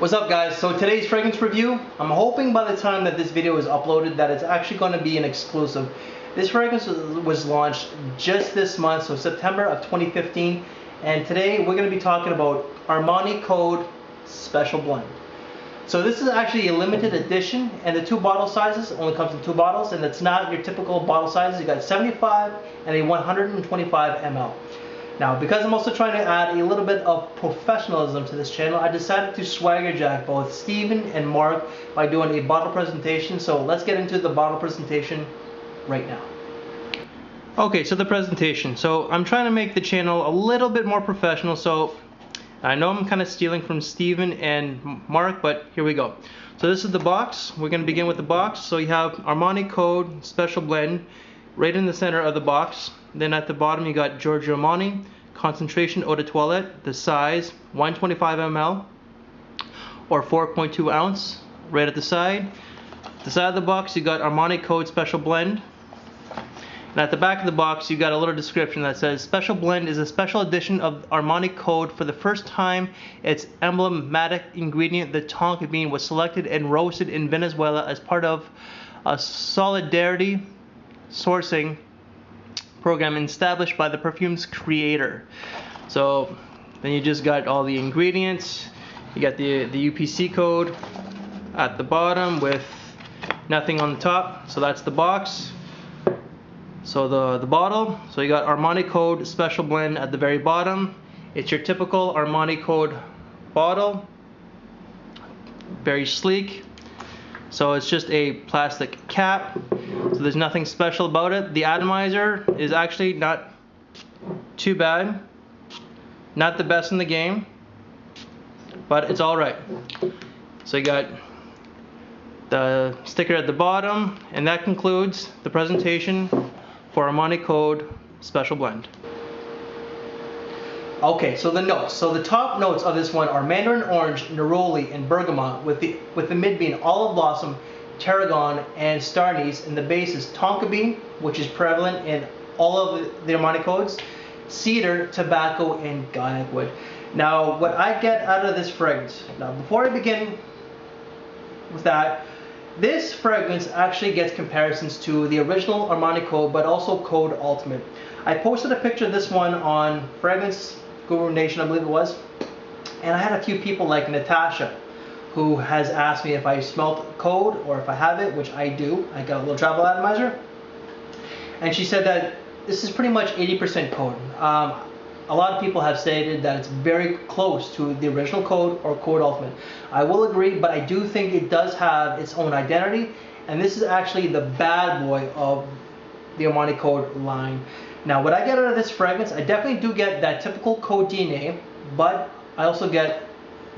What's up, guys? So today's fragrance review, I'm hoping by the time that this video is uploaded that it's actually going to be an exclusive. This fragrance was launched just this month, so September of 2015, and today we're going to be talking about Armani Code Special Blend. So this is actually a limited edition, and the two bottle sizes only comes in two bottles, and it's not your typical bottle sizes. You got 75 and a 125 ml. Now, because I'm also trying to add a little bit of professionalism to this channel, I decided to swagger jack both Steven and Mark by doing a bottle presentation. So let's get into the bottle presentation right now. Okay, so the presentation. So I'm trying to make the channel a little bit more professional. So I know I'm kind of stealing from Steven and Mark, but here we go. So this is the box. We're going to begin with the box. So you have Armani Code Special Blend right in the center of the box. Then at the bottom you got Giorgio Armani Concentration Eau de Toilette, the size 125 ml or 4.2 ounce. Right at the side. The side of the box you got Armani Code Special Blend. And at the back of the box you got a little description that says Special Blend is a special edition of Armani Code. For the first time, its emblematic ingredient, the tonka bean, was selected and roasted in Venezuela as part of a solidarity sourcing program established by the perfume's creator. So then you just got all the ingredients. You got the UPC code at the bottom with nothing on the top. So that's the box. So the bottle. So you got Armani Code Special Blend at the very bottom. It's your typical Armani Code bottle. Very sleek. So it's just a plastic cap. So there's nothing special about it. The atomizer is actually not too bad. Not the best in the game, but it's alright. So you got the sticker at the bottom, and that concludes the presentation for Armani Code Special Blend. Okay, so the notes. So the top notes of this one are mandarin orange, neroli, and bergamot, with the mid being olive blossom, tarragon, and star anise, and the base is tonka bean, which is prevalent in all of the Armani codes, cedar, tobacco, and guaiac wood. Now, what I get out of this fragrance, now before I begin with that, this fragrance actually gets comparisons to the original Armani Code, but also Code Ultimate. I posted a picture of this one on Fragrance Guru Nation, I believe it was, and I had a few people like Natasha who has asked me if I smelt Code or if I have it, which I do. I got a little travel atomizer, and she said that this is pretty much 80% Code. A lot of people have stated that it's very close to the original Code or Code Ultimate. I will agree, but I do think it does have its own identity, and this is actually the bad boy of the Armani Code line. Now, what I get out of this fragrance, I definitely do get that typical Code DNA, but I also get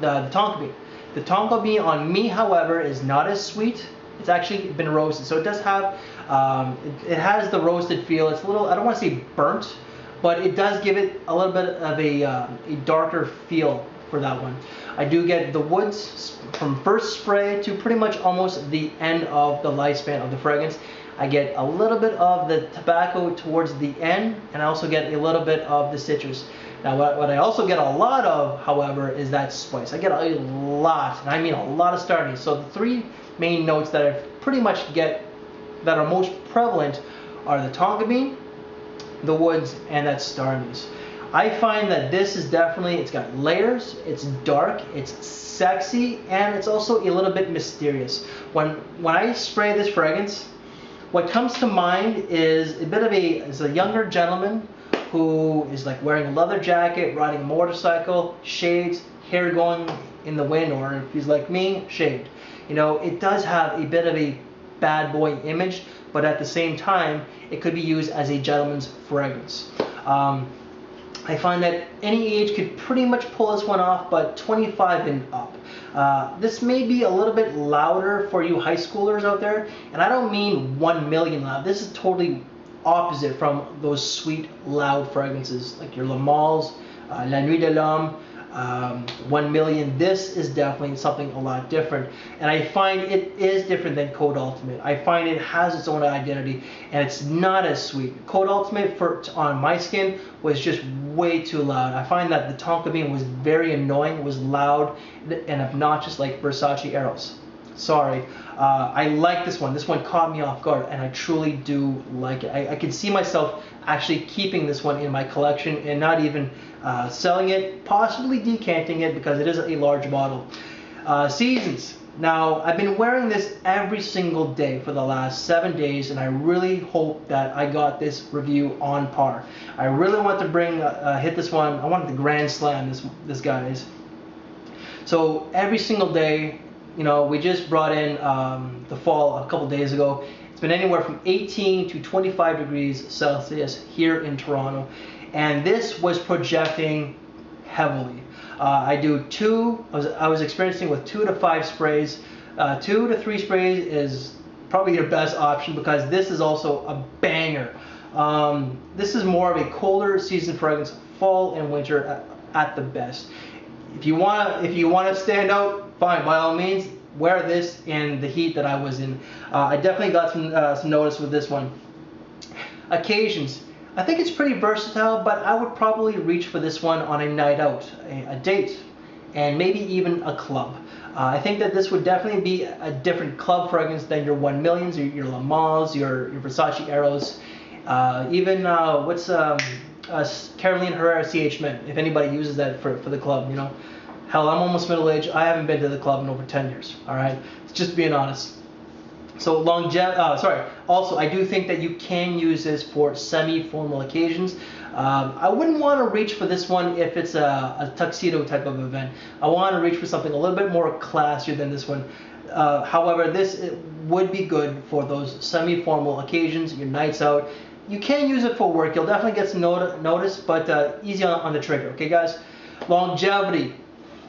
the tonka bean. The tonka bean on me, however, is not as sweet. It's actually been roasted, so it does have, it has the roasted feel. It's a little, I don't want to say burnt, but it does give it a little bit of a darker feel for that one. I do get the woods from first spray to pretty much almost the end of the lifespan of the fragrance. I get a little bit of the tobacco towards the end, and I also get a little bit of the citrus. Now, what I also get a lot of, however, is that spice. I get a lot, and I mean a lot of star anise. So the three main notes that I pretty much get that are most prevalent are the tonka bean, the woods, and that star anise. I find that this is definitely, it's got layers, it's dark, it's sexy, and it's also a little bit mysterious. When I spray this fragrance, what comes to mind is a bit of a younger gentleman who is like wearing a leather jacket, riding a motorcycle, shades, hair going in the wind, or if he's like me, shaved. You know, it does have a bit of a bad boy image, but at the same time, it could be used as a gentleman's fragrance. I find that any age could pretty much pull this one off, but 25 and up. This may be a little bit louder for you high schoolers out there, and I don't mean 1 million loud. This is totally opposite from those sweet, loud fragrances like your Le Mals, La Nuit de l'Homme, 1 million. This is definitely something a lot different, and I find it is different than Code Ultimate. I find it has its own identity, and it's not as sweet. Code Ultimate on my skin was just way too loud. I find that the Tonka bean was very annoying, was loud and obnoxious like Versace arrows. Sorry. I like this one. This one caught me off guard, and I truly do like it. I can see myself actually keeping this one in my collection and not even selling it, possibly decanting it because it is a large bottle. Seasons. Now, I've been wearing this every single day for the last 7 days, and I really hope that I got this review on par. I really want to hit this one. I wanted the Grand Slam this guys. So every single day, you know, we just brought in the fall a couple days ago. It's been anywhere from 18 to 25 degrees Celsius here in Toronto, and this was projecting heavily. I was experiencing with 2 to 5 sprays. 2 to 3 sprays is probably your best option because this is also a banger. This is more of a colder season fragrance, fall and winter at the best. If you want to stand out, fine, by all means, wear this in the heat that I was in. I definitely got some notice with this one. Occasions. I think it's pretty versatile, but I would probably reach for this one on a night out, a date, and maybe even a club. I think that this would definitely be a different club fragrance than your 1 millions, your Le Mans, your Versace Arrows, even Caroline Herrera CH Men, if anybody uses that for the club, you know. Hell, I'm almost middle-aged. I haven't been to the club in over 10 years, all right? Just being honest. So also, I do think that you can use this for semi-formal occasions. I wouldn't want to reach for this one if it's a tuxedo type of event. I want to reach for something a little bit more classier than this one. However, this would be good for those semi-formal occasions, your nights out. You can use it for work. You'll definitely get some notice, but easy on the trigger, okay, guys? Longevity,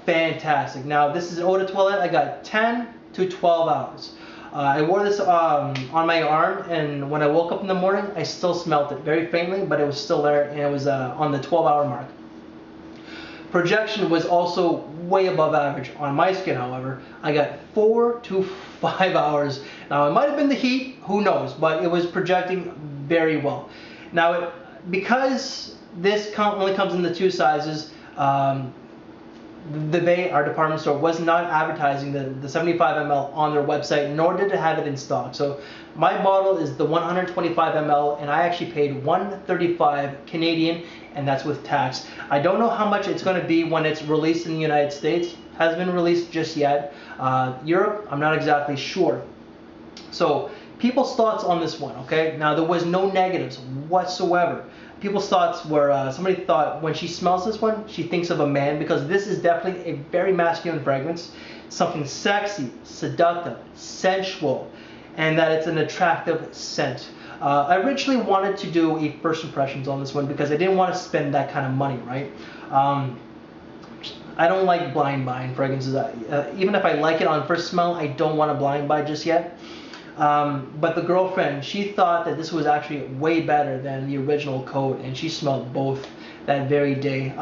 fantastic. Now, this is an eau de toilette. I got 10 to 12 hours. I wore this on my arm, and when I woke up in the morning, I still smelled it very faintly, but it was still there, and it was on the 12-hour mark. Projection was also way above average on my skin, however. I got 4 to 5 hours. Now, it might have been the heat, who knows, but it was projecting very well. Now, because this only comes in the 2 sizes, the Bay, our department store, was not advertising the 75 ml on their website, nor did it have it in stock. So my bottle is the 125 ml, and I actually paid $135 Canadian, and that's with tax. I don't know how much it's going to be when it's released in the United States. Hasn't been released just yet. Europe, I'm not exactly sure. So people's thoughts on this one, okay? Now, there was no negatives whatsoever. People's thoughts were, somebody thought when she smells this one, she thinks of a man, because this is definitely a very masculine fragrance. Something sexy, seductive, sensual, and that it's an attractive scent. I originally wanted to do a first impressions on this one because I didn't want to spend that kind of money, right? I don't like blind buying fragrances. Even if I like it on first smell, I don't want to blind buy just yet. But the girlfriend, she thought that this was actually way better than the original Code, and she smelled both that very day.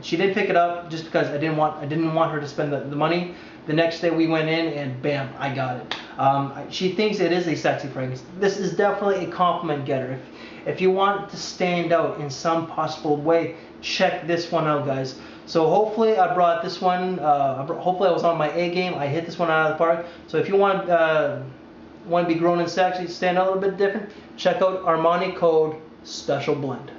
She did pick it up just because I didn't want her to spend the money. The next day we went in, and bam, I got it. She thinks it is a sexy fragrance. This is definitely a compliment getter. If you want to stand out in some possible way, check this one out, guys. So hopefully I brought this one. Hopefully I was on my A game. I hit this one out of the park. So if you want to be grown and sexy, stand out a little bit different, check out Armani Code Special Blend.